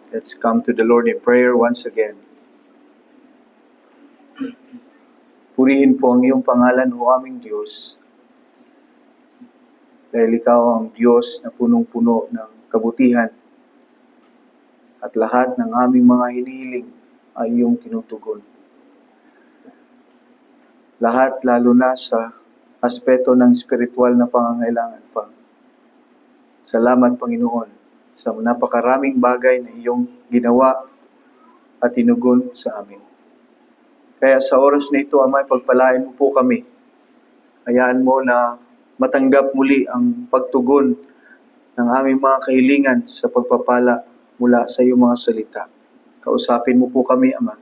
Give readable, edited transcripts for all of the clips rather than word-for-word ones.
Let's come to the Lord in prayer once again. Purihin po ang iyong pangalan, o aming Diyos. Dahil ikaw ang Diyos na punong-puno ng kabutihan. At lahat ng aming mga hinihiling ay iyong tinutugon. Lahat, lalo na sa aspeto ng spiritual na pangangailangan pa. Salamat, Panginoon, sa napakaraming bagay na iyong ginawa at tinugon sa amin. Kaya sa oras na ito, Ama, pagpalain mo po kami. Hayaan mo na matanggap muli ang pagtugon ng aming mga kahilingan sa pagpapala mula sa iyong mga salita. Kausapin mo po kami, Ama,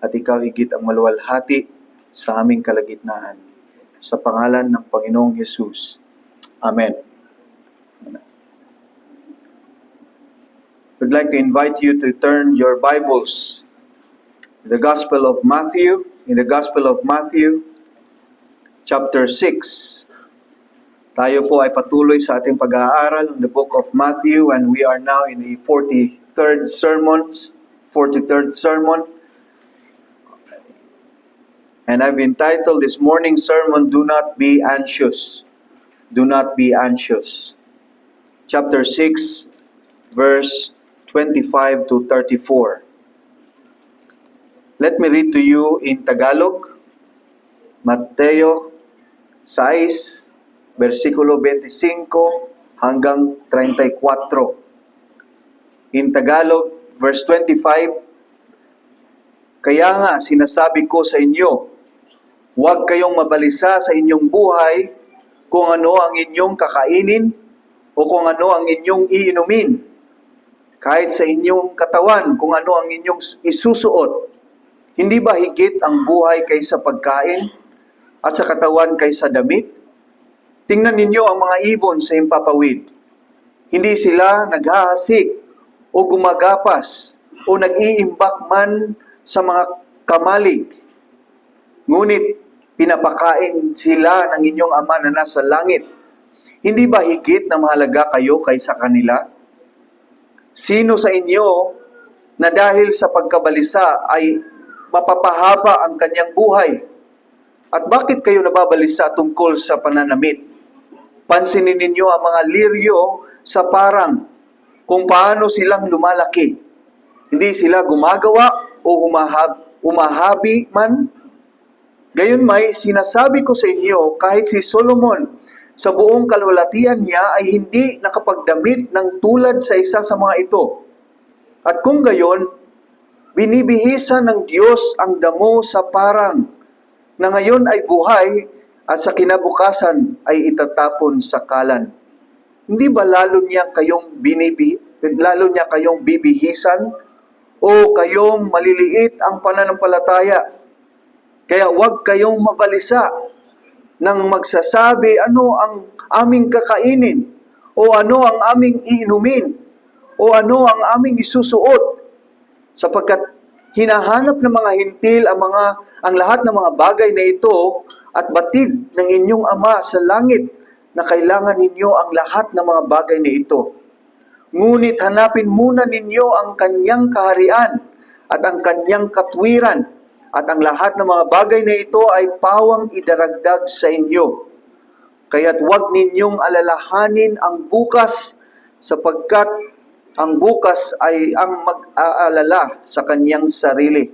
at ikaw higit ang maluwalhati sa aming kalagitnaan. Sa pangalan ng Panginoong Hesus. Amen. We'd like to invite you to turn your Bibles in the Gospel of Matthew, chapter 6. Tayo po ay patuloy sa ating pag-aaral in the book of Matthew, and we are now in the 43rd sermon. And I've entitled this morning's sermon, Do Not Be Anxious. Do not be anxious. Chapter 6, verse 25 to 34. Let me read to you in Tagalog, Mateo 6, versikulo 25 hanggang 34. In Tagalog, verse 25, Kaya nga sinasabi ko sa inyo, huwag kayong mabalisa sa inyong buhay kung ano ang inyong kakainin o kung ano ang inyong iinumin. Kahit sa inyong katawan kung ano ang inyong isusuot. Hindi ba higit ang buhay kaysa pagkain at sa katawan kaysa damit? Tingnan ninyo ang mga ibon sa himpapawid. Hindi sila naghahasik o gumagapas o nag-iimbak man sa mga kamalig. Ngunit pinapakain sila ng inyong Ama na nasa langit. Hindi ba higit na mahalaga kayo kaysa kanila? Sino sa inyo na dahil sa pagkabalisa ay mapapahaba ang kanyang buhay? At bakit kayo nababalisa tungkol sa pananamit? Pansinin ninyo ang mga liryo sa parang kung paano silang lumalaki. Hindi sila gumagawa o umahabi man. Gayon may sinasabi ko sa inyo, kahit si Solomon sa buong kalwalatian niya ay hindi nakapagdamit ng tulad sa isa sa mga ito. At kung gayon, binibihisan ng Diyos ang damo sa parang na ngayon ay buhay at sa kinabukasan ay itatapon sa kalan. Hindi ba lalo niya kayong bibihisan o kayong maliliit ang pananampalataya? Kaya huwag kayong mabalisa nang magsasabi ano ang aming kakainin o ano ang aming iinumin o ano ang aming isusuot, sapagkat hinahanap ng mga hintil ang lahat ng mga bagay na ito at batid ng inyong Ama sa langit na kailangan ninyo ang lahat ng mga bagay na ito. Ngunit hanapin muna ninyo ang kanyang kaharian at ang kanyang katwiran, at ang lahat ng mga bagay na ito ay pawang idaragdag sa inyo. Kaya't huwag ninyong alalahanin ang bukas, sapagkat ang bukas ay ang mag-aalala sa kanyang sarili.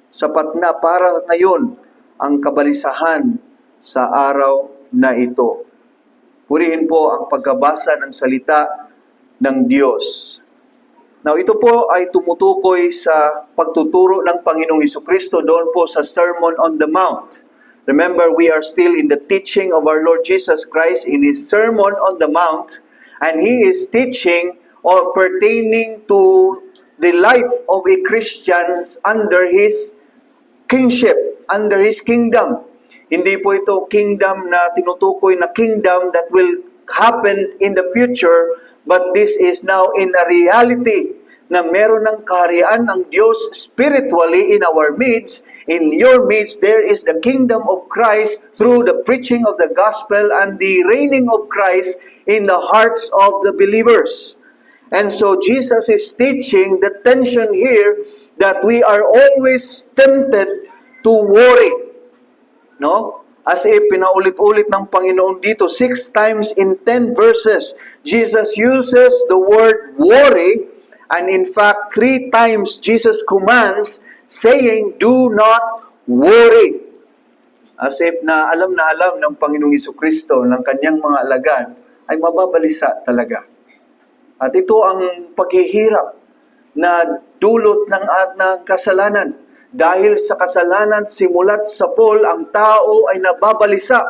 Sapat na para ngayon ang kabalisahan sa araw na ito. Purihin po ang pagkabasa ng salita ng Diyos. Now, ito po ay tumutukoy sa pagtuturo ng Panginoong Hesukristo doon po sa Sermon on the Mount. Remember, we are still in the teaching of our Lord Jesus Christ in His Sermon on the Mount, and He is teaching or pertaining to the life of a Christian under His kingship, under His kingdom. Hindi po ito kingdom na tinutukoy na kingdom that will happen in the future, but this is now in a reality na meron ng kaharian ng Diyos spiritually in our midst. In your midst, there is the kingdom of Christ through the preaching of the gospel and the reigning of Christ in the hearts of the believers. And so Jesus is teaching the tension here that we are always tempted to worry. No? As if pinaulit-ulit ng Panginoon dito, 6 times in 10 verses, Jesus uses the word worry, and in fact, 3 times Jesus commands, saying, do not worry. As if na alam ng Panginoong Jesucristo, ng kanyang mga alagad, ay mababalisa talaga. At ito ang paghihirap na dulot ng kasalanan. Dahil sa kasalanan, simulat sa Paul, ang tao ay nababalisa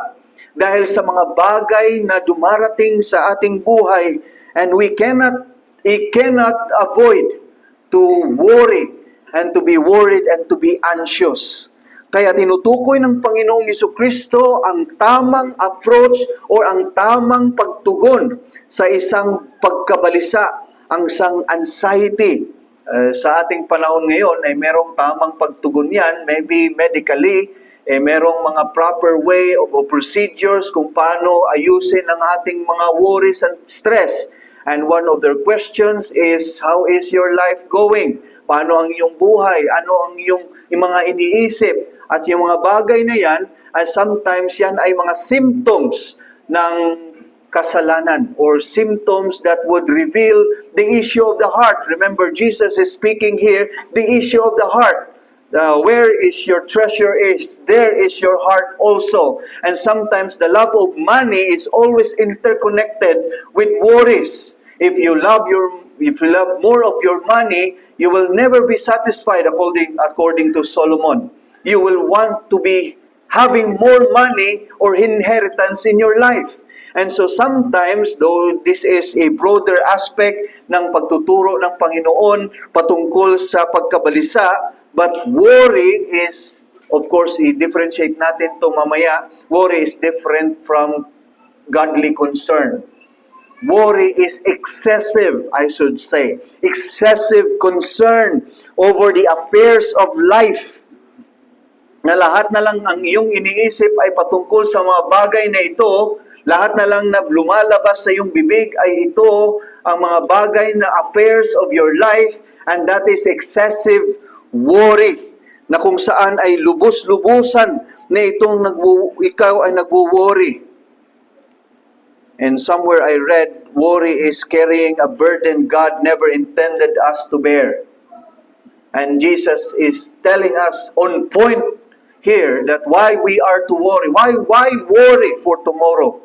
dahil sa mga bagay na dumarating sa ating buhay, and we cannot avoid to worry and to be worried and to be anxious. Kaya tinutukoy ng Panginoong Jesucristo ang tamang approach o ang tamang pagtugon sa isang pagkabalisa, ang isang anxiety. Sa ating panahon ngayon ay merong tamang pagtugon yan, maybe medically, merong mga proper way of procedures kung paano ayusin ang ating mga worries and stress. And one of their questions is, how is your life going? Paano ang iyong buhay? Ano ang iyong mga iniisip? At yung mga bagay na yan, sometimes yan ay mga symptoms ng kasalanan or symptoms that would reveal the issue of the heart. Remember, Jesus is speaking here, the issue of the heart. Where is your treasure is, there is your heart also. And sometimes the love of money is always interconnected with worries. If you love more of your money, you will never be satisfied according to Solomon. You will want to be having more money or inheritance in your life. And so sometimes, though this is a broader aspect ng pagtuturo ng Panginoon patungkol sa pagkabalisa, but worry is, of course, i-differentiate natin ito mamaya, worry is different from godly concern. Worry is excessive, I should say. Excessive concern over the affairs of life. Na lahat na lang ang iyong iniisip ay patungkol sa mga bagay na ito, lahat na lang na lumalabas sa iyong bibig ay ito ang mga bagay na affairs of your life, and that is excessive worry, na kung saan ay lubos-lubusan na itong ikaw ay nagwo-worry. And somewhere I read, worry is carrying a burden God never intended us to bear. And Jesus is telling us on point here that why we are to worry. Why worry for tomorrow,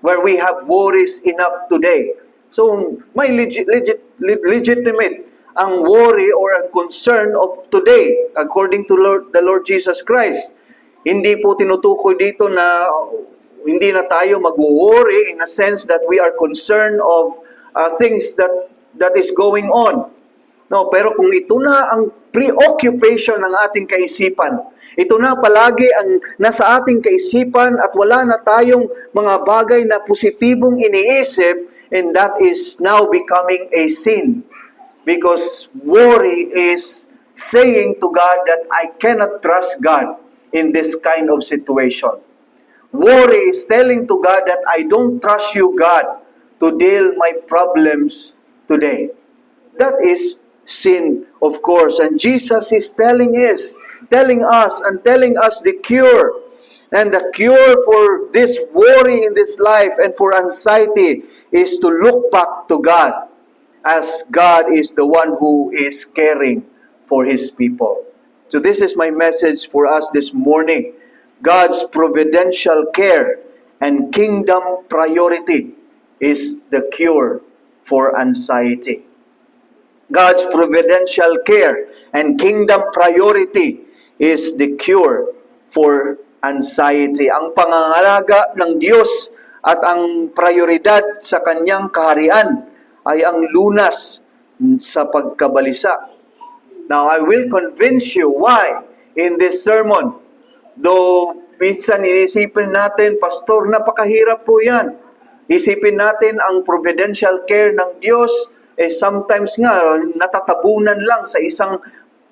where we have worries enough today? So, may legitimate ang worry or ang concern of today, according to the Lord Jesus Christ. Hindi po tinutukoy dito na hindi na tayo mag-worry in a sense that we are concerned of things that is going on. No, pero kung ito na ang preoccupation ng ating kaisipan, ito na palagi ang nasa ating kaisipan at wala na tayong mga bagay na positibong iniisip, and that is now becoming a sin. Because worry is saying to God that I cannot trust God in this kind of situation. Worry is telling to God that I don't trust you, God, to deal my problems today. That is sin, of course. And Jesus is telling us the cure. And the cure for this worry in this life and for anxiety is to look back to God, as God is the one who is caring for His people. So this is my message for us this morning. God's providential care and kingdom priority is the cure for anxiety. God's providential care and kingdom priority is the cure for anxiety. Ang pangangalaga ng Diyos at ang prioridad sa kanyang kaharian ay ang lunas sa pagkabalisa. Now, I will convince you why in this sermon. Though minsan inisipin natin, Pastor, napakahirap po yan. Isipin natin ang providential care ng Diyos, sometimes nga natatabunan lang sa isang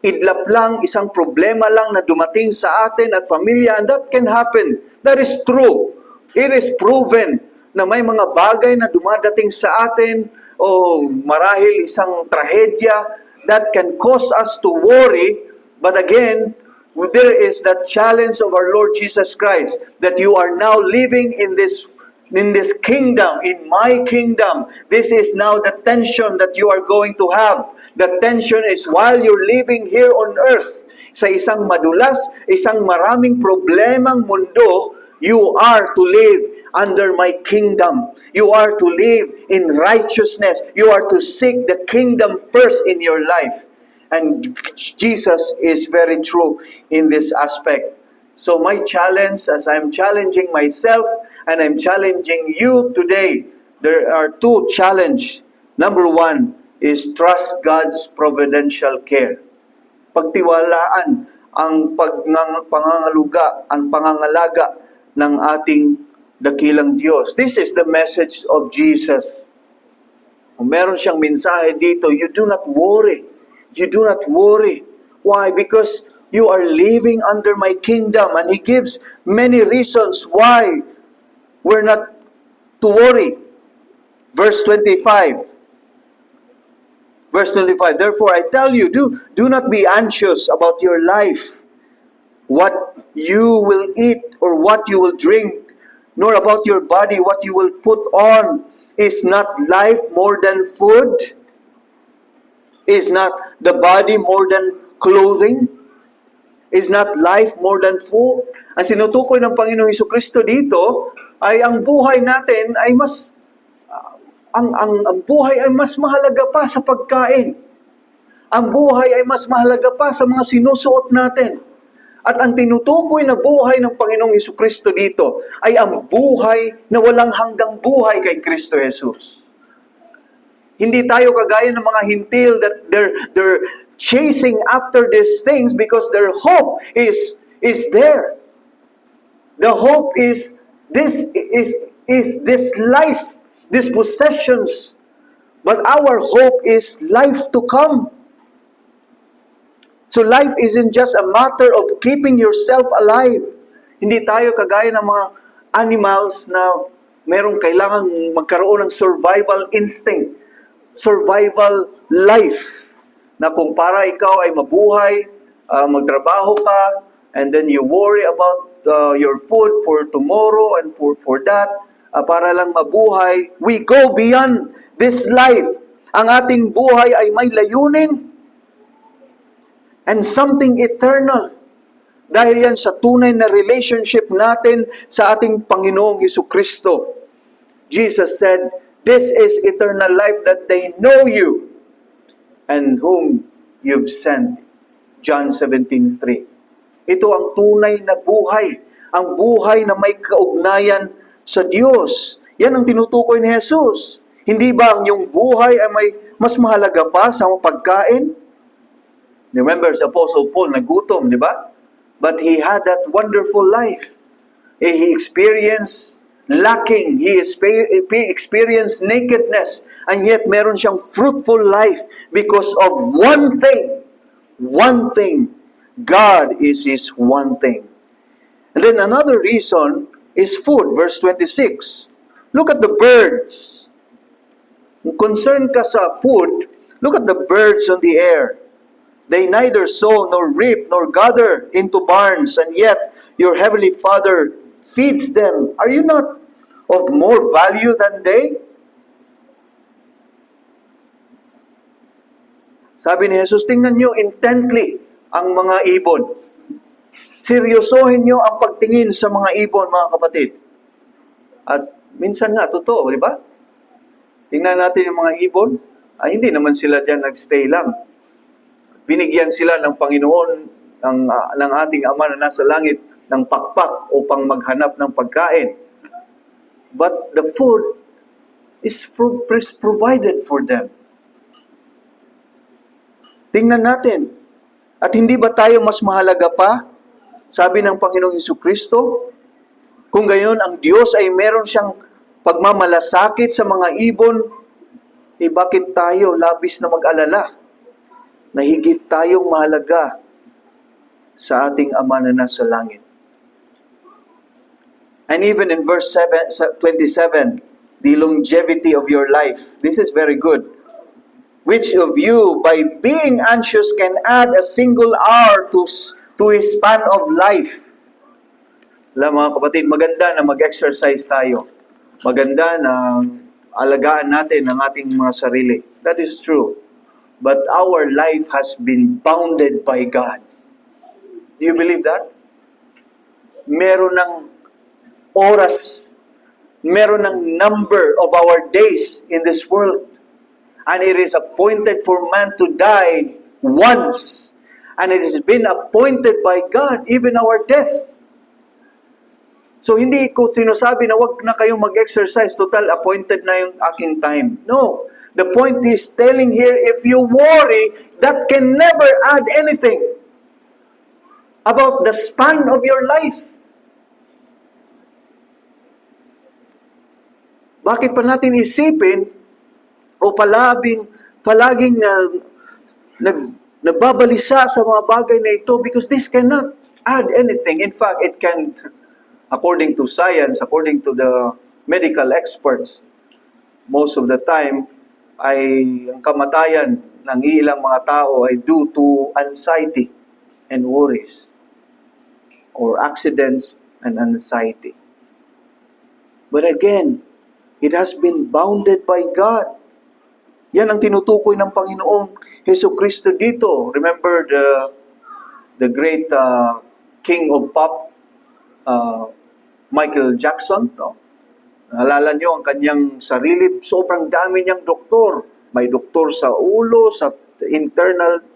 idlap lang, isang problema lang na dumating sa atin at pamilya, and that can happen. That is true. It is proven na may mga bagay na dumadating sa atin o marahil isang trahedya that can cause us to worry. But again, there is that challenge of our Lord Jesus Christ that you are now living in this kingdom, in my kingdom. This is now the tension that you are going to have. The tension is while you're living here on earth, sa isang madulas, isang maraming problemang mundo, you are to live under my kingdom. You are to live in righteousness. You are to seek the kingdom first in your life. And Jesus is very true in this aspect. So my challenge, as I'm challenging myself and I'm challenging you today, there are two challenges. Number one is trust God's providential care. Pagtiwalaan ang pangangalaga ng ating dakilang Diyos. This is the message of Jesus. Kung meron siyang mensahe dito, you do not worry. You do not worry. Why? Because you are living under my kingdom, and He gives many reasons why we're not to worry. Verse 25. Verse 25, therefore I tell you, do not be anxious about your life, what you will eat or what you will drink, nor about your body, what you will put on. Is not life more than food? Is not the body more than clothing? Is not life more than food? Ang sinutukoy ng Panginoong Hesukristo dito ay ang buhay natin ay mas ang buhay ay mas mahalaga pa sa pagkain. Ang buhay ay mas mahalaga pa sa mga sinusuot natin. At ang tinutukoy na buhay ng Panginoong Hesukristo dito ay ang buhay na walang hanggang buhay kay Kristo Jesus. Hindi tayo kagaya ng mga hintil that they're chasing after these things because their hope is there. The hope is this life, these possessions. But our hope is life to come. So life isn't just a matter of keeping yourself alive. Hindi tayo kagaya ng mga animals na merong kailangan magkaroon ng survival instinct, survival life, na kung para ikaw ay mabuhay, magtrabaho ka, and then you worry about your food for tomorrow and for that, para lang mabuhay. We go beyond this life. Ang ating buhay ay may layunin and something eternal. Dahil yan sa tunay na relationship natin sa ating Panginoong Hesukristo. Jesus said, this is eternal life, that they know you and whom you've sent. John 17:3. Ito ang tunay na buhay. Ang buhay na may kaugnayan sa Diyos. Yan ang tinutukoy ni Jesus. Hindi ba ang iyong buhay ay may mas mahalaga pa sa pagkain? Remember, si Apostle Paul nagutom, di ba? But he had that wonderful life. He experienced lacking. He experienced nakedness. And yet, meron siyang fruitful life because of one thing. One thing. God is his one thing. And then another reason is food. Verse 26. Look at the birds. Kung concerned ka sa food, look at the birds on the air. They neither sow nor reap nor gather into barns, and yet your heavenly Father feeds them. Are you not of more value than they? Sabi ni Jesus, tingnan nyo intently ang mga ibon. Seryosohin nyo ang pagtingin sa mga ibon, mga kapatid. At minsan nga, totoo, di ba? Tingnan natin yung mga ibon. Hindi naman sila dyan nagstay lang. Binigyan sila ng Panginoon, ng ating Ama na nasa langit, ng pakpak upang maghanap ng pagkain. But the food is provided for them. Tingnan natin. At hindi ba tayo mas mahalaga pa? Sabi ng Panginoong Hesukristo, kung gayon ang Diyos ay meron siyang pagmamalasakit sa mga ibon, bakit tayo labis na mag-alala na higit tayong mahalaga sa ating Ama na nasa langit? And even in verse 27, the longevity of your life. This is very good. Which of you, by being anxious, can add a single hour to his span of life? Alam mga kapatid, maganda na mag-exercise tayo. Maganda na alagaan natin ang ating mga sarili. That is true. But our life has been bounded by God. Do you believe that? Meron ng oras, meron ng number of our days in this world. And it is appointed for man to die once. And it has been appointed by God, even our death. So, hindi ko sinasabi na wag na kayong mag-exercise. Total, appointed na yung aking time. No. The point is telling here, if you worry, that can never add anything about the span of your life. Bakit pa natin isipin o palaging nagbabalisa sa mga bagay na ito because this cannot add anything. In fact, it can, according to science, according to the medical experts, most of the time, ay ang kamatayan ng ilang mga tao ay due to anxiety and worries or accidents and anxiety. But again, it has been bounded by God. Yan ang tinutukoy ng Panginoong Jesucristo dito. Remember the great king of pop, Michael Jackson, no? Naalala niyo ang kanyang sarili, sobrang dami niyang doktor. May doktor sa ulo, sa internal,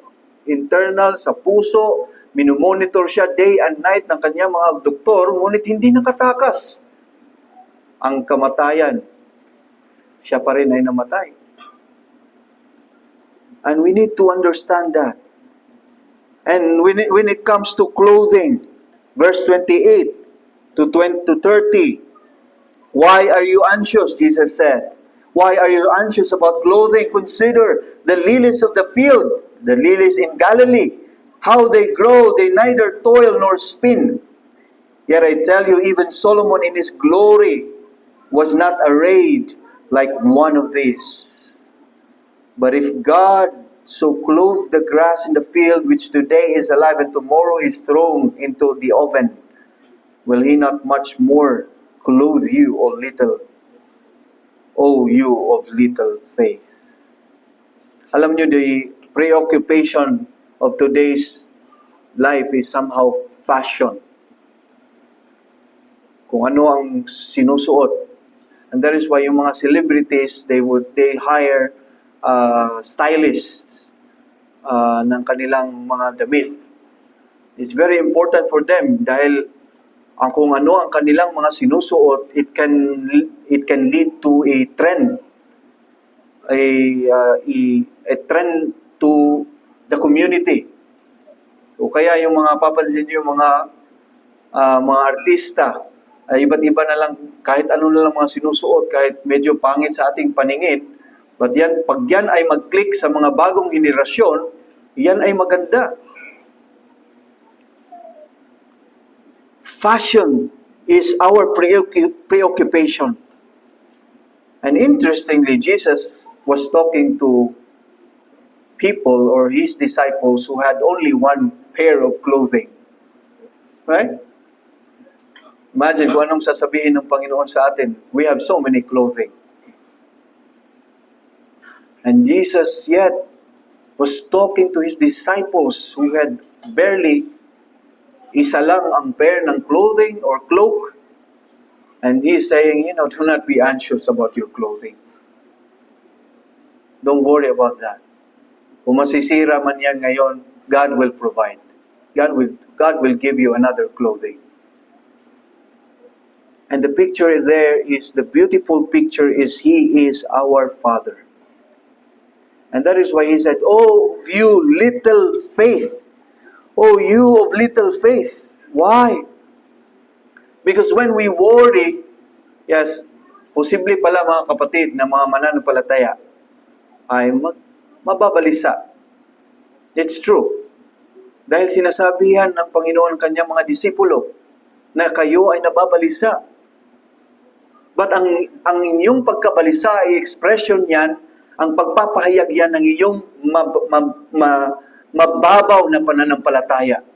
sa puso. Minumonitor siya day and night ng kanyang mga doktor, ngunit hindi nakatakas ang kamatayan. Siya pa rin ay namatay. And we need to understand that. And when it comes to clothing, verse 28 to 30, why are you anxious, Jesus said? Why are you anxious about clothing? Consider the lilies of the field, the lilies in Galilee, how they grow, they neither toil nor spin. Yet I tell you, even Solomon in his glory was not arrayed like one of these. But if God so clothes the grass in the field, which today is alive and tomorrow is thrown into the oven, will He not much more clothe you, O you of little faith? Alam niyo, the preoccupation of today's life is somehow fashion. Kung ano ang sinusuot. And that is why yung mga celebrities, they hire stylists ng kanilang mga damit. It's very important for them dahil kung ano ang kanilang mga sinusuot, it can lead to a trend, a trend to the community. O kaya yung mga papansin niyo, mga artista, iba't iba na lang, kahit ano na lang mga sinusuot, kahit medyo pangit sa ating paningin, but pag yan ay mag-click sa mga bagong henerasyon, yan ay maganda. Fashion is our preoccupation. And interestingly, Jesus was talking to people or His disciples who had only one pair of clothing. Right? Imagine kung anong sasabihin ng Panginoon sa atin. We have so many clothing. And Jesus yet was talking to His disciples who had barely isa lang ang pair ng clothing or cloak. And He is saying, do not be anxious about your clothing. Don't worry about that. Kung masisira man yan ngayon, God will provide. God will give you another clothing. And the picture there is, the beautiful picture is, He is our Father. And that is why He said, "Oh, you little faith. Oh, you of little faith." Why? Because when we worry, yes, posible pala mga kapatid na mga mananampalataya ay mababalisa. It's true. Dahil sinasabihan ng Panginoon kanyang mga disipulo na kayo ay nababalisa. But ang inyong pagkabalisa ay expression yan, ang pagpapahayag yan ng iyong mababaw na pananampalataya.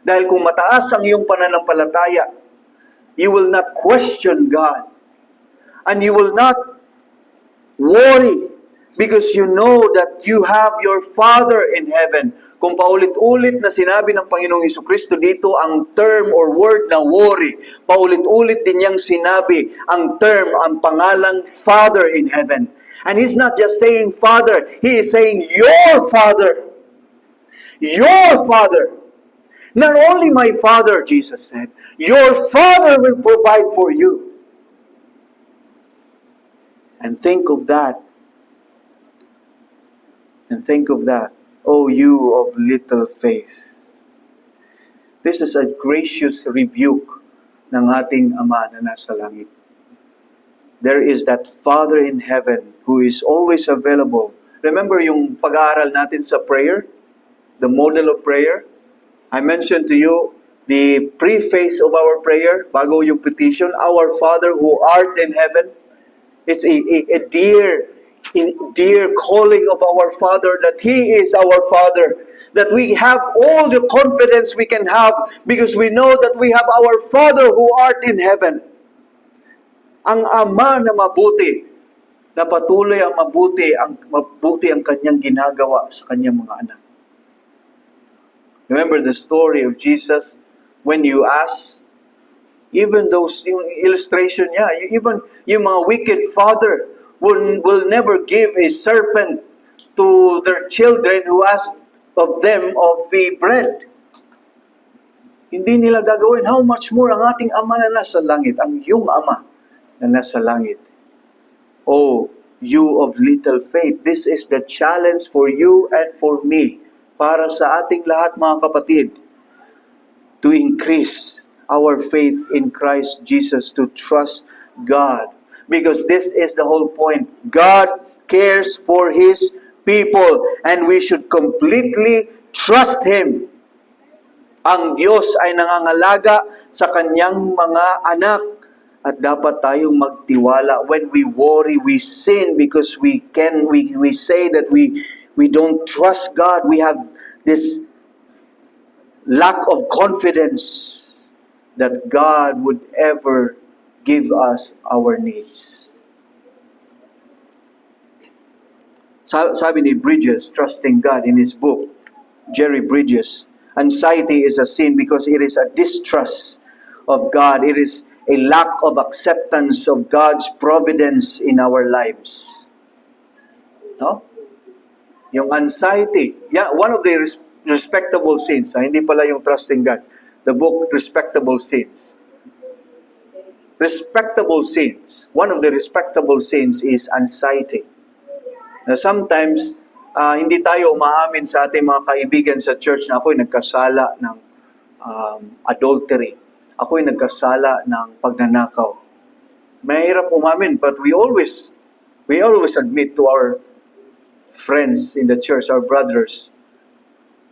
Dahil kung mataas ang iyong pananampalataya, you will not question God. And you will not worry because you know that you have your Father in heaven. Kung paulit-ulit na sinabi ng Panginoong Jesucristo dito ang term or word na worry, paulit-ulit din niyang sinabi ang term, ang pangalang Father in heaven. And He's not just saying Father, He is saying your Father. Your Father. Not only my Father, Jesus said, your Father will provide for you. And think of that. And think of that. O you of little faith. This is a gracious rebuke ng ating Ama na nasa langit. There is that Father in heaven who is always available. Remember yung pag-aaral natin sa prayer? The model of prayer? I mentioned to you the preface of our prayer, bago yung petition, Our Father who art in heaven. It's a dear calling of our Father, that He is our Father, that we have all the confidence we can have because we know that we have our Father who art in heaven. Ang Ama na mabuti, na patuloy ang mabuti ang kanyang ginagawa sa kanyang mga anak. Remember the story of Jesus when you ask, even those, yung illustration niya, even yung mga wicked father will never give a serpent to their children who ask of them of the bread. Hindi nila gagawin. How much more ang ating Ama na nasa langit, ang iyong Ama na nasa langit. Oh, you of little faith, this is the challenge for you and for me, para sa ating lahat mga kapatid, to increase our faith in Christ Jesus, to trust God. Because this is the whole point. God cares for His people and we should completely trust Him. Ang Diyos ay nangangalaga sa Kanyang mga anak at dapat tayong magtiwala. When we worry, we sin because we say that we don't trust God. We have this lack of confidence that God would ever give us our needs. Sabi ni Bridges, trusting God, in his book, Jerry Bridges, anxiety is a sin because it is a distrust of God. It is a lack of acceptance of God's providence in our lives. No? Yung anxiety, one of the respectable sins, hindi pala yung trusting God. The book, Respectable Sins. Respectable sins. One of the respectable sins is anxiety. Na sometimes, hindi tayo umaamin sa ating mga kaibigan sa church na ako'y nagkasala ng adultery. Ako'y nagkasala ng pagnanakaw. Mahirap umamin, but we always admit to our friends in the church, our brothers,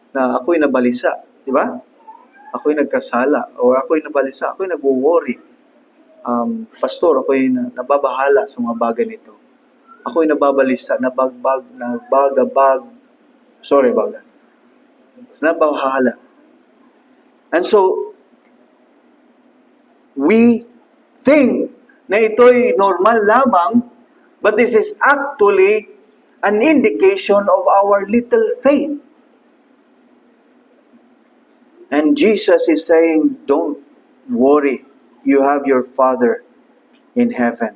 na ako'y nabalisa. Di ba? Ako'y nagkasala. O ako'y nabalisa. Ako'y nag-worry. Pastor, ako'y nababahala sa mga bagay nito. Ako'y nababalisa, nababahala. And so, we think na ito'y normal lamang, but this is actually an indication of our little faith. And Jesus is saying, don't worry. You have your Father in heaven.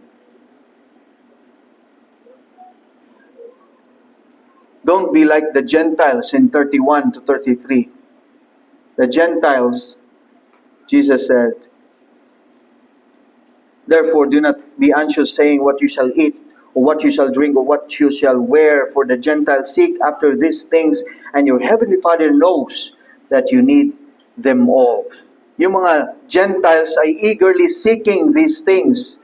Don't be like the Gentiles in 31 to 33. The Gentiles, Jesus said, therefore do not be anxious saying what you shall eat, or what you shall drink, or what you shall wear, for the Gentiles seek after these things, and your heavenly Father knows that you need them all. Yung mga Gentiles ay eagerly seeking these things.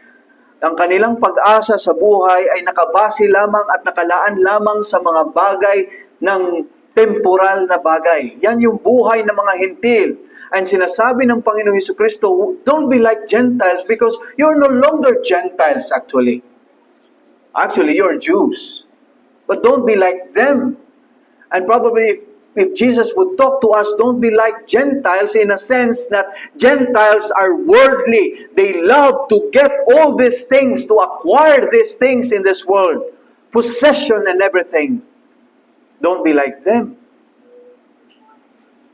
Ang kanilang pag-asa sa buhay ay nakabase lamang at nakalaan lamang sa mga bagay ng temporal na bagay. Yan yung buhay ng mga Hintil. And sinasabi ng Panginoong Jesucristo, don't be like Gentiles because you're no longer Gentiles actually. Actually, you're Jews. But don't be like them. And probably if Jesus would talk to us, don't be like Gentiles in a sense that Gentiles are worldly. They love to get all these things, to acquire these things in this world. Possession and everything. Don't be like them.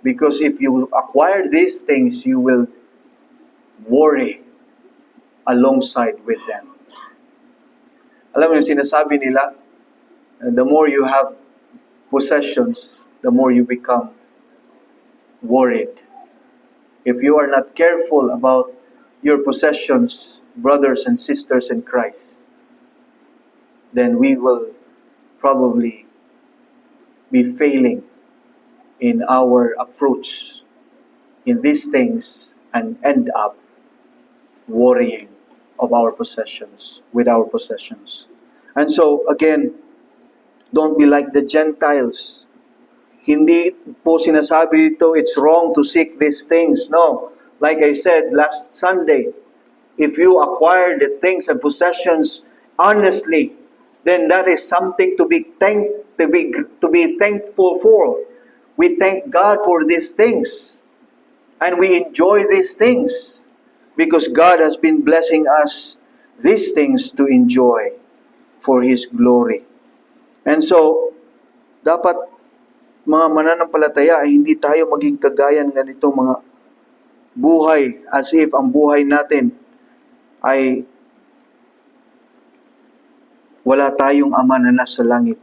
Because if you acquire these things, you will worry alongside with them. Alam mo yung sinasabi nila, the more you have possessions, the more you become worried. If you are not careful about your possessions, brothers and sisters in Christ, then we will probably be failing in our approach in these things and end up worrying of our possessions, with our possessions. And so, again, don't be like the Gentiles. Hindi po sinasabi dito, it's wrong to seek these things. No. Like I said last Sunday, if you acquire the things and possessions honestly, then that is something to be thankful for. We thank God for these things. And we enjoy these things. Because God has been blessing us these things to enjoy for His glory. And so, dapat mga mananampalataya ay hindi tayo maging kagaya ng ganito mga buhay as if ang buhay natin ay wala tayong Ama na nasa langit.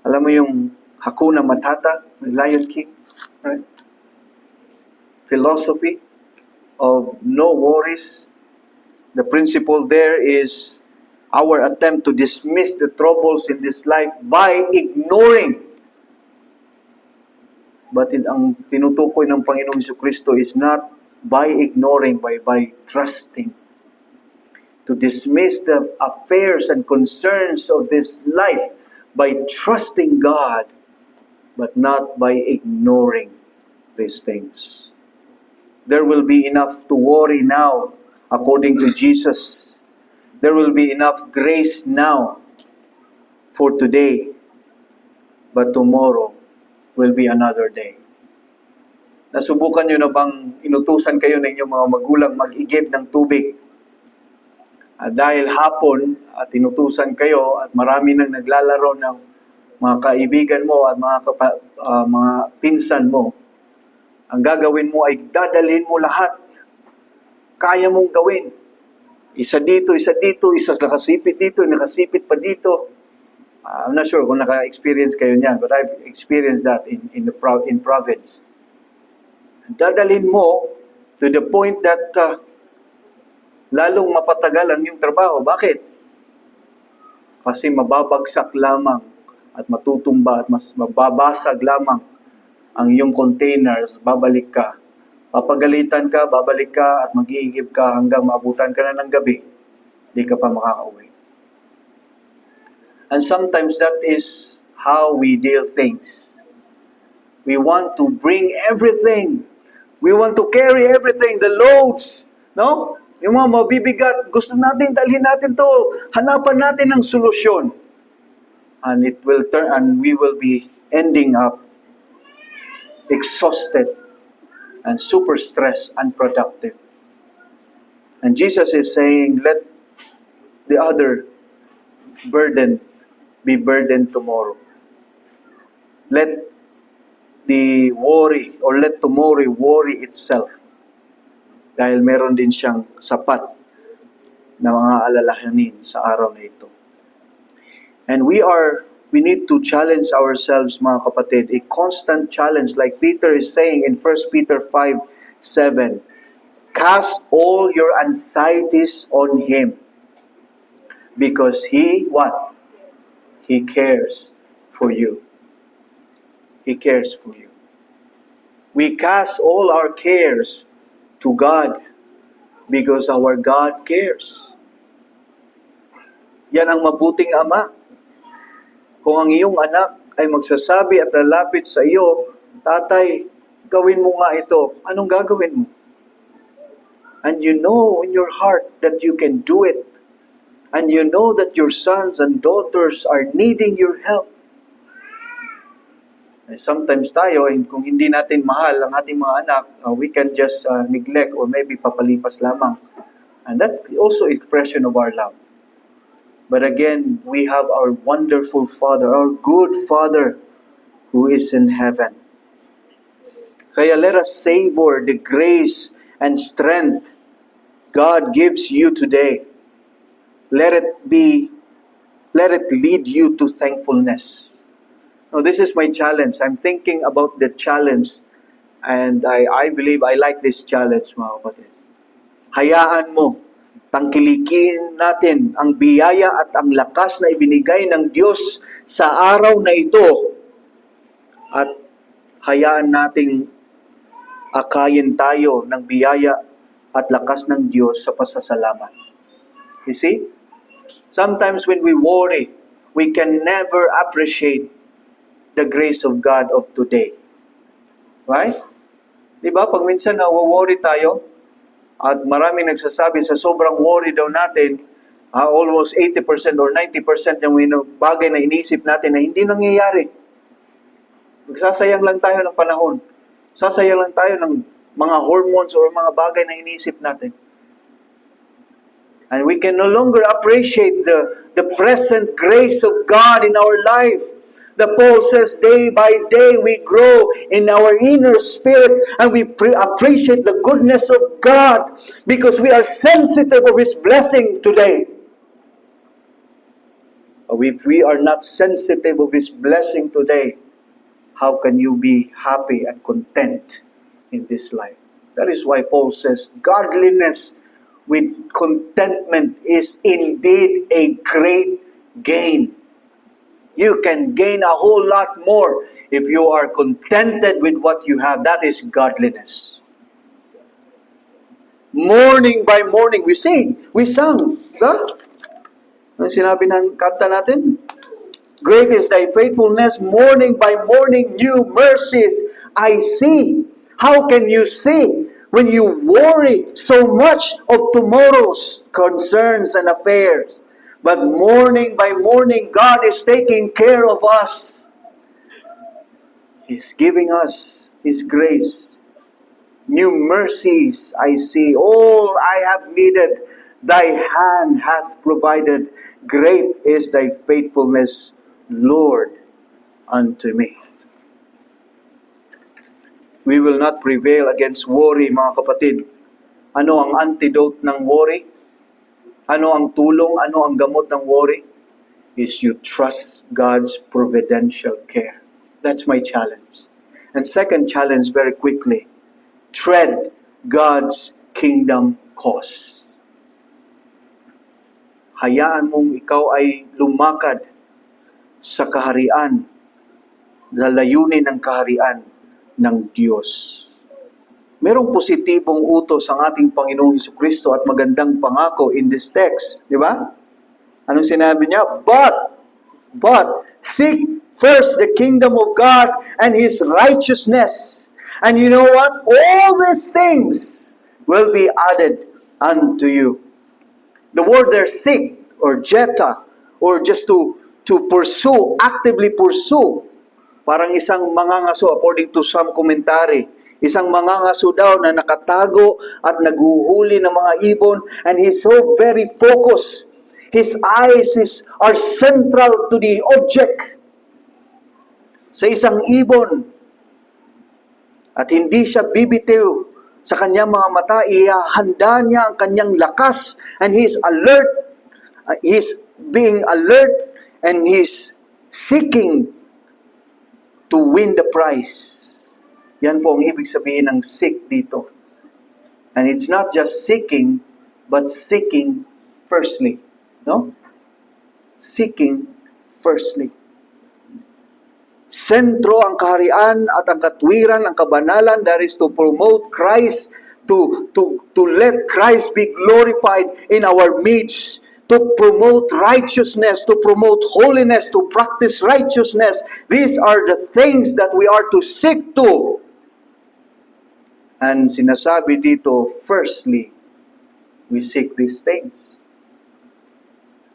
Alam mo yung Hakuna Matata, Lion King, right? Philosophy of no worries. The principle there is our attempt to dismiss the troubles in this life by ignoring. But ang tinutukoy ng Panginoong Jesucristo is not by ignoring, by trusting. To dismiss the affairs and concerns of this life by trusting God, but not by ignoring these things. There will be enough to worry now, according to Jesus. There will be enough grace now for today, but tomorrow will be another day. Nasubukan nyo na bang inutusan kayo ng inyong mga magulang mag-igib ng tubig? Dahil hapon at inutusan kayo at marami nang naglalaro ng mga kaibigan mo at mga pinsan mo, ang gagawin mo ay dadalhin mo lahat. Kaya mong gawin. Isa dito, isa nakasipit dito, nakasipit pa dito. I'm not sure kung naka-experience kayo niyan, but I've experienced that in province. Dadalhin mo to the point that lalong mapatagalan yung trabaho. Bakit? Kasi mababagsak lamang at matutumba at mas mababasag lamang ang iyong containers, babalik ka. Papagalitan ka, babalik ka at mag-iigib ka hanggang maabutan ka na ng gabi. Hindi ka pa makakauwi. And sometimes that is how we deal things. We want to bring everything. We want to carry everything, the loads, no? Yung mga mabibigat, gusto natin, dalhin natin to, hanapan natin ng solusyon. And it will turn, and we will be ending up exhausted and super stressed, unproductive. And Jesus is saying, let the other burden be burdened tomorrow. Let the worry, or let tomorrow worry itself. Dahil meron din siyang sapat na mga alalahanin sa araw na ito. And we need to challenge ourselves, mga kapatid, a constant challenge, like Peter is saying in 1 Peter 5:7. Cast all your anxieties on Him, because He, what? He cares for you. He cares for you. We cast all our cares to God because our God cares. Yan ang mabuting ama. Kung ang iyong anak ay magsasabi at lalapit sa iyo, Tatay, gawin mo nga ito. Anong gagawin mo? And you know in your heart that you can do it. And you know that your sons and daughters are needing your help. And sometimes tayo, kung hindi natin mahal ang ating mga anak, we can just neglect or maybe papalipas lamang. And that also expression of our love. But again, we have our wonderful Father, our good Father who is in heaven. Kaya let us savor the grace and strength God gives you today. Let it lead you to thankfulness. Now, this is my challenge. I'm thinking about the challenge, and I believe I like this challenge, mga kapatid. Hayaan mo, tangkilikin natin ang biyaya at ang lakas na ibinigay ng Diyos sa araw na ito, at hayaan nating akayin tayo ng biyaya at lakas ng Diyos sa pasasalamat. You see? Sometimes when we worry, we can never appreciate the grace of God of today. Right? Diba? Pag minsan worry tayo, at maraming nagsasabi sa sobrang worry daw natin, almost 80% or 90% ng bagay na inisip natin na hindi nangyayari. Magsasayang lang tayo ng panahon. Sasayang lang tayo ng mga hormones or mga bagay na inisip natin. And we can no longer appreciate the present grace of God in our life. The Paul says, day by day we grow in our inner spirit and we appreciate the goodness of God because we are sensitive of His blessing today. If we are not sensitive of His blessing today, how can you be happy and content in this life? That is why Paul says, godliness with contentment is indeed a great gain. You can gain a whole lot more if you are contented with what you have. That is godliness. Morning by morning, we sang. Diba? Ano sinabi ng kanta natin? Great is thy faithfulness, morning by morning, new mercies I see. How can you see when you worry so much of tomorrow's concerns and affairs? But morning by morning, God is taking care of us. He's giving us His grace. New mercies I see. All I have needed, thy hand hath provided. Great is thy faithfulness, Lord, unto me. We will not prevail against worry, mga kapatid. Ano ang antidote ng worry? Ano ang tulong? Ano ang gamot ng worry? Is you trust God's providential care. That's my challenge. And second challenge, very quickly, tread God's kingdom cause. Hayaan mong ikaw ay lumakad sa kaharian, sa layunin ng kaharian ng Diyos. Merong positibong utos ang ating Panginoong Hesukristo at magandang pangako in this text. Di ba? Anong sinabi niya? But, seek first the kingdom of God and His righteousness. And you know what? All these things will be added unto you. The word there, seek, or jeta, or just to pursue, actively pursue. Parang isang mangangaso, according to some commentary. Isang mangangaso daw na nakatago at naguhuli ng mga ibon, and he's so very focused. His eyes are central to the object. Sa isang ibon. At hindi siya bibitiw sa kanyang mga mata, ihahanda niya ang kanyang lakas, and he's alert. He's being alert, and he's seeking to win the prize. Yan po ang ibig sabihin ng seek dito. And it's not just seeking, but seeking firstly. No? Seeking firstly. Sentro ang kaharian at ang katwiran, ang kabanalan, that is to promote Christ, to let Christ be glorified in our midst, to promote righteousness, to promote holiness, to practice righteousness. These are the things that we are to seek to. And sinasabi dito, firstly, we seek these things.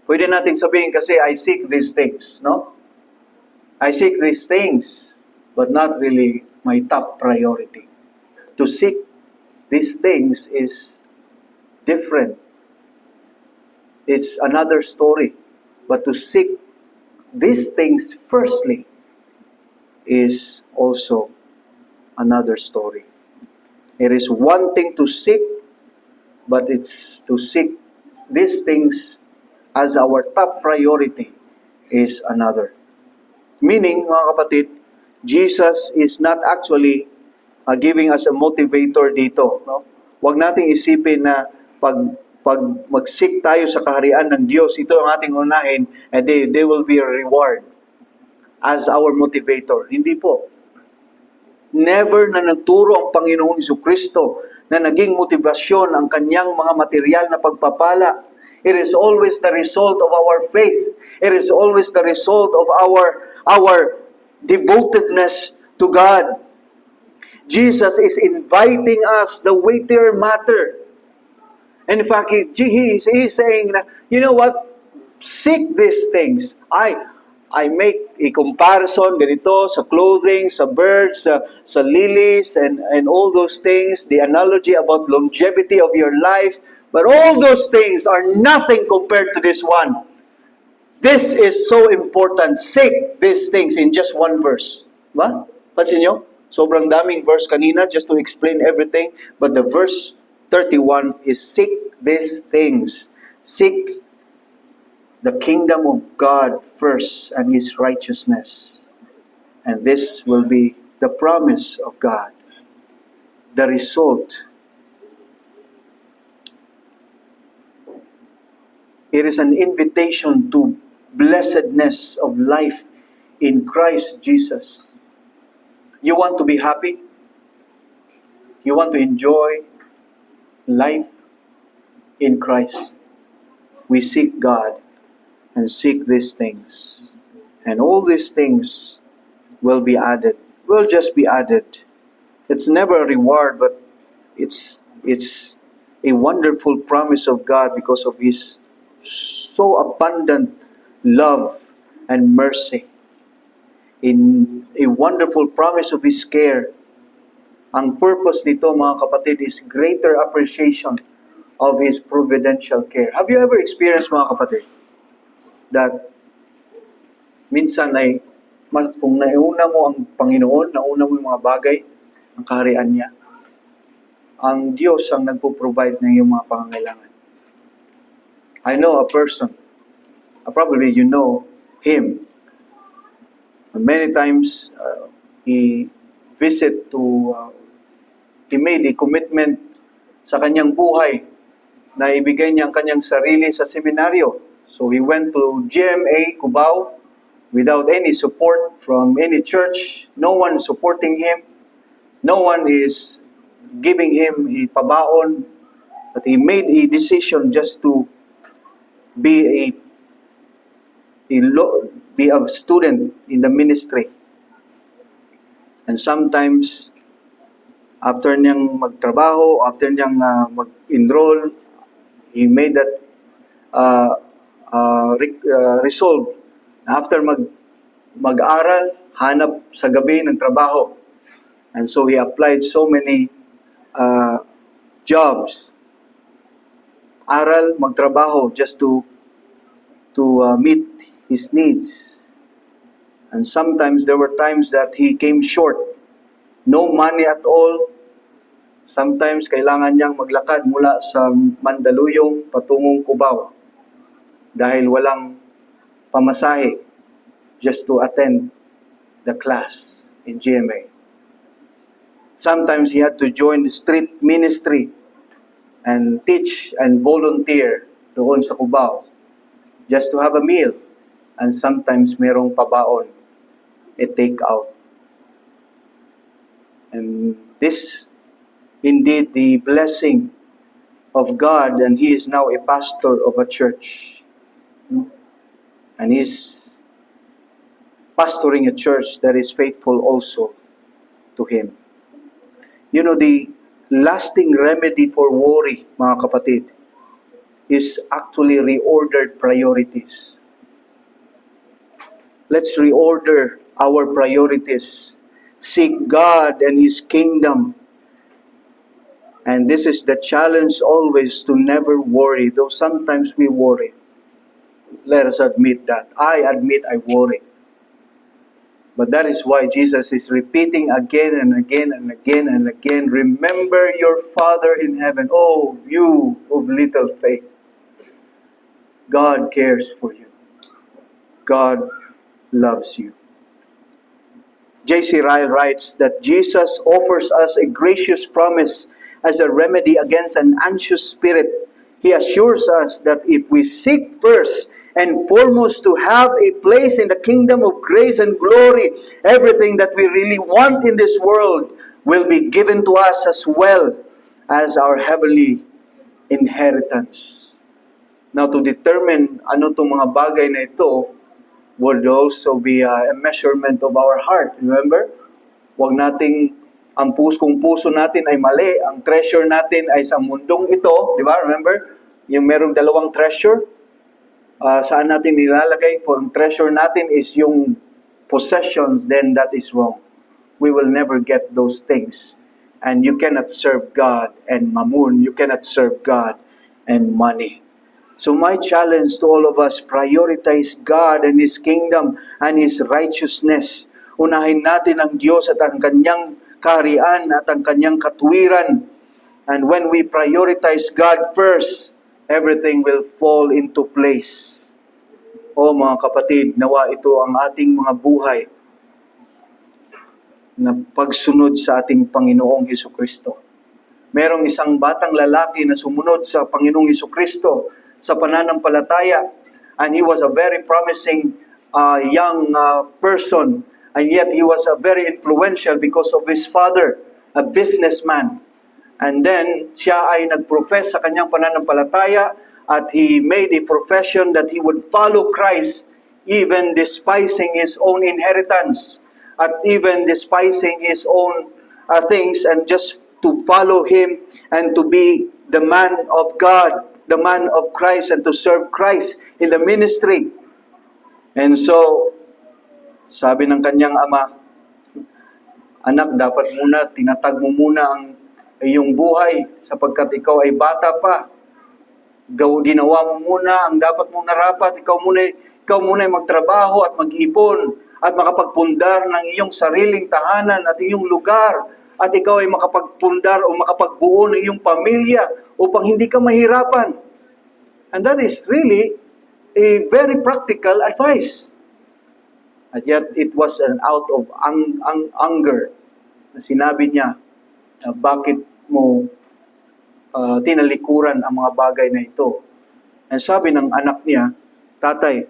Pwede nating sabihin kasi, I seek these things, no? I seek these things, but not really my top priority. To seek these things is different. It's another story. But to seek these things firstly is also another story. It is one thing to seek, but it's to seek these things as our top priority is another. Meaning, mga kapatid, Jesus is not actually giving us a motivator dito. No? Huwag nating isipin na pag mag-seek tayo sa kaharian ng Diyos, ito ang ating unahin, and they will be a reward as our motivator. Hindi po. Never na nagturo ang Panginoong Jesucristo na naging motibasyon ang kanyang mga material na pagpapala. It is always the result of our faith. It is always the result of our devotedness to God. Jesus is inviting us the weightier matter. And in fact, he is saying, you know what? Seek these things. I make a comparison ganito sa clothing, sa birds, sa lilies, and all those things, the analogy about longevity of your life. But all those things are nothing compared to this one. This is so important. Seek these things in just one verse. Ba? Pansin nyo? Sobrang daming verse kanina just to explain everything. But the verse 31 is seek these things. Seek the kingdom of God first and His righteousness. And this will be the promise of God. The result. It is an invitation to blessedness of life in Christ Jesus. You want to be happy? You want to enjoy life in Christ? We seek God and seek these things. And all these things will be added. Will just be added. It's never a reward, but it's a wonderful promise of God because of His so abundant love and mercy. In a wonderful promise of His care. Ang purpose nito, mga kapatid, is greater appreciation of His providential care. Have you ever experienced, mga kapatid, that minsan ay kung nauna mo ang Panginoon, nauna mo yung mga bagay, ang kaharian niya, ang Diyos ang nagpo-provide ng iyong mga pangangailangan. I know a person, probably you know him. Many times, he made a commitment sa kanyang buhay na ibigay niya ang kanyang sarili sa seminaryo. So he went to GMA, Cubao, without any support from any church. No one supporting him. No one is giving him a pabaon. But he made a decision just to be a student in the ministry. And sometimes, after niyang magtrabaho, after niyang mag-enroll, he made that resolve. After mag-aral, hanap sa gabi ng trabaho. And so he applied so many jobs. Aral, magtrabaho, just to meet his needs. And sometimes there were times that he came short. No money at all. Sometimes kailangan niyang maglakad mula sa Mandaluyong patungong Cubao dahil walang pamasahe just to attend the class in GMA. Sometimes he had to join the street ministry and teach and volunteer doon sa Cubao just to have a meal. And sometimes merong pabaon, a take-out. And this, indeed, the blessing of God, and he is now a pastor of a church. And he's pastoring a church that is faithful also to him. You know, the lasting remedy for worry, mga kapatid, is actually reordered priorities. Let's reorder our priorities. Seek God and His kingdom. And this is the challenge always, to never worry, though sometimes we worry. Let us admit that. I admit I worry. But that is why Jesus is repeating again and again and again and again, remember your Father in heaven. Oh, you of little faith. God cares for you. God loves you. J.C. Ryle writes that Jesus offers us a gracious promise as a remedy against an anxious spirit. He assures us that if we seek first and foremost to have a place in the kingdom of grace and glory, everything that we really want in this world will be given to us as well as our heavenly inheritance. Now, to determine ano itong mga bagay na ito would also be a measurement of our heart. Remember? Huwag nating kung puso natin ay mali, ang treasure natin ay sa mundong ito, di ba? Remember? Yung merong dalawang treasure, saan natin nilalagay? Kung treasure natin is yung possessions, then that is wrong. We will never get those things. And you cannot serve God and mammon. You cannot serve God and money. So my challenge to all of us, prioritize God and His kingdom and His righteousness. Unahin natin ang Diyos at ang Kanyang kaharian at ang Kanyang katuwiran. And when we prioritize God first, everything will fall into place. O mga kapatid, nawa ito ang ating mga buhay na pagsunod sa ating Panginoong Hesukristo. Merong isang batang lalaki na sumunod sa Panginoong Hesukristo sa pananampalataya, and he was a very promising young person, and yet he was very influential because of his father, a businessman. And then siya ay nagprofess sa kanyang pananampalataya, at he made a profession that he would follow Christ, even despising his own inheritance, at even despising his own things, and just to follow him and to be the man of God, the man of Christ, and to serve Christ in the ministry. And so, sabi ng kanyang ama, anak, dapat muna, tinatag mo muna ang iyong buhay sapagkat ikaw ay bata pa. Ginawa mo muna ang dapat mong narapat. Ikaw muna ay magtrabaho at mag-ipon at makapagpundar ng iyong sariling tahanan at iyong lugar. At ikaw ay makapagpundar o makapagbuo ng iyong pamilya upang hindi ka mahirapan. And that is really a very practical advice. And yet, it was an out of anger na sinabi niya na bakit mo tinalikuran ang mga bagay na ito. And sabi ng anak niya, tatay,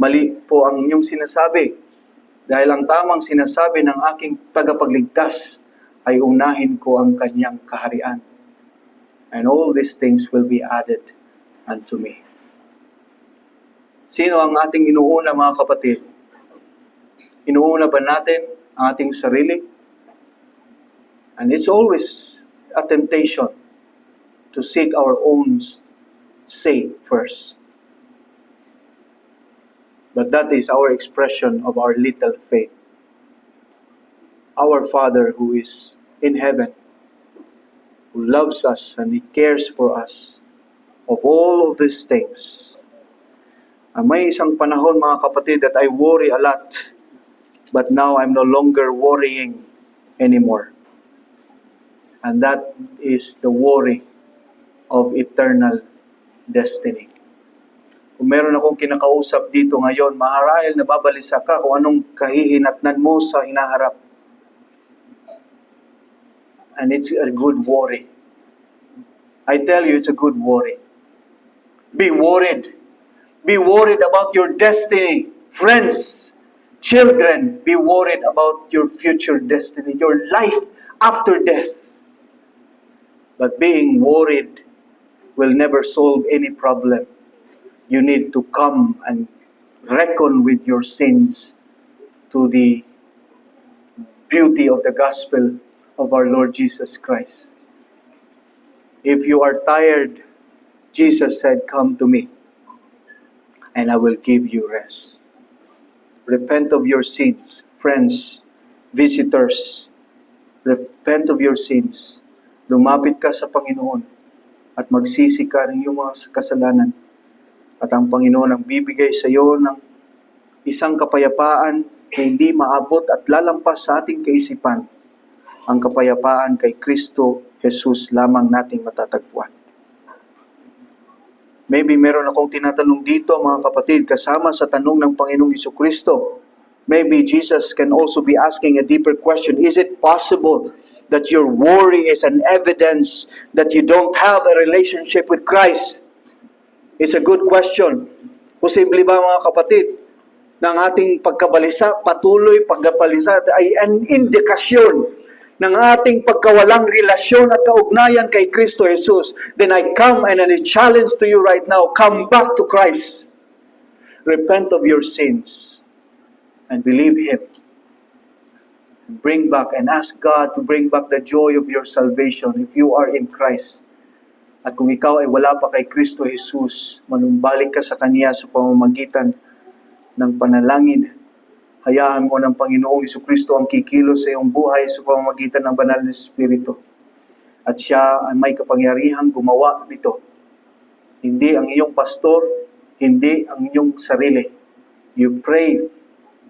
mali po ang inyong sinasabi. Dahil ang tamang sinasabi ng aking tagapagligtas ay unahin ko ang kanyang kaharian. And all these things will be added unto me. Sino ang ating inuuna, mga kapatid? Inuuna ba natin ang ating sarili? And it's always a temptation to seek our own sake first. But that is our expression of our little faith. Our Father who is in heaven, who loves us and He cares for us of all of these things. May isang panahon, mga kapatid, that I worry a lot, but now I'm no longer worrying anymore. And that is the worry of eternal destiny. Kung meron akong kinakausap dito ngayon, maharahil nababalisa ka kung anong kahihinatnan mo sa hinaharap. And it's a good worry. I tell you, it's a good worry. Be worried. Be worried about your destiny. Friends, children, be worried about your future destiny, your life after death. But being worried will never solve any problem. You need to come and reckon with your sins to the beauty of the gospel of our Lord Jesus Christ. If you are tired, Jesus said, "Come to me, and I will give you rest." Repent of your sins, friends, visitors. Repent of your sins. Lumapit ka sa Panginoon at magsisi ka ng iyong mga kasalanan. At ang Panginoon ang bibigay sa iyo ng isang kapayapaan na hindi maabot at lalampas sa ating kaisipan. Ang kapayapaan kay Kristo Jesus lamang nating matatagpuan. Maybe meron akong tinatanong dito, mga kapatid, kasama sa tanong ng Panginoong Jesucristo. Maybe Jesus can also be asking a deeper question. Is it possible that your worry is an evidence that you don't have a relationship with Christ? It's a good question. Posible ba, mga kapatid, ng ating pagkabalisa, patuloy pagkabalisa ay an indikasyon ng ating pagkawalang relasyon at kaugnayan kay Kristo Jesus? Then I come and I challenge to you right now, come back to Christ. Repent of your sins and believe Him. Bring back and ask God to bring back the joy of your salvation if you are in Christ. At kung ikaw ay wala pa kay Kristo Jesus, manumbalik ka sa Kanya sa pamamagitan ng panalangin. Hayaan mo ng Panginoong Jesucristo ang kikilos sa iyong buhay sa pamamagitan ng banal na Espiritu. At siya ay may kapangyarihang gumawa nito. Hindi ang iyong pastor, hindi ang iyong sarili. You pray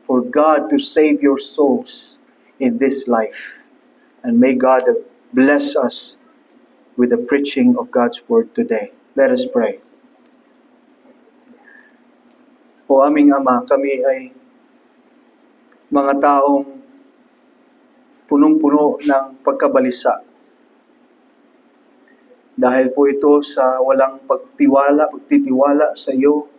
for God to save your souls in this life. And may God bless us with the preaching of God's Word today. Let us pray. O aming Ama, kami ay mga taong punong-puno ng pagkabalisa. Dahil po ito sa walang pagtitiwala sa iyo,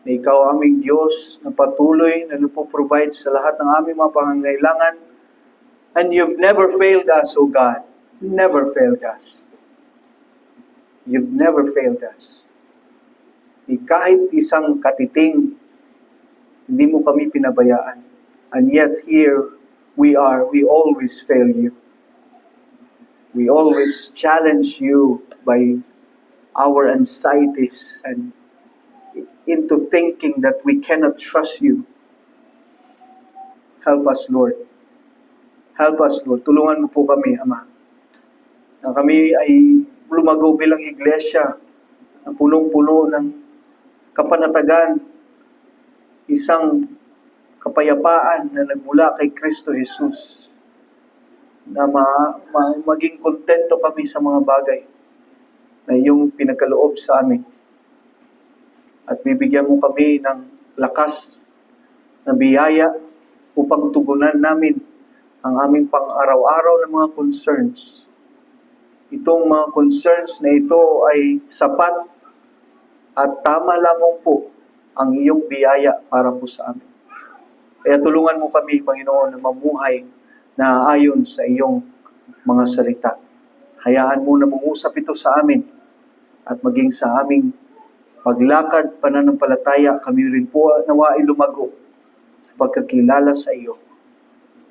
na ikaw aming Diyos na patuloy na nagpo-provide sa lahat ng aming mga pangangailangan. And you've never failed us, O God. Never failed us. You've never failed us. Kahit isang katiting, hindi mo kami pinabayaan. And yet here we always fail you. We always challenge you by our anxieties and into thinking that we cannot trust you. Help us, Lord. Help us, Lord. Tulungan mo po kami, Ama. Na kami ay lumago bilang iglesia na punong-puno ng kapanatagan, isang kapayapaan na nagmula kay Kristo Jesus, na maging kontento kami sa mga bagay na iyong pinagkaloob sa amin. At bibigyan mo kami ng lakas na biyaya upang tugunan namin ang aming pang-araw-araw na mga concerns. Itong mga concerns na ito ay sapat at tama lamang po ang iyong biyaya para po sa amin. Kaya tulungan mo kami, Panginoon, na mamuhay na ayon sa iyong mga salita. Hayaan mo na mangusap ito sa amin at maging sa aming paglakad, pananampalataya, kami rin po nawain lumago sa pagkakilala sa iyo.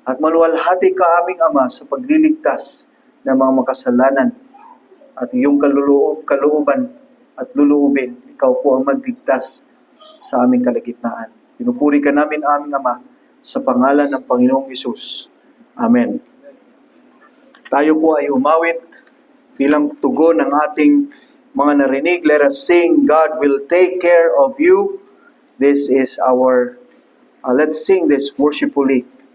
At maluwalhati ka aming Ama sa pagliligtas ng mga makasalanan at iyong kalooban at luluubin. Ikaw po ang magligtas sa aming kalagitnaan. Pinupuri ka namin, aming Ama, sa pangalan ng Panginoong Hesus. Amen. Tayo po ay umawit bilang tugon ng ating mga narinig. Let us sing, God will take care of you. This is our, let's sing this worshipfully.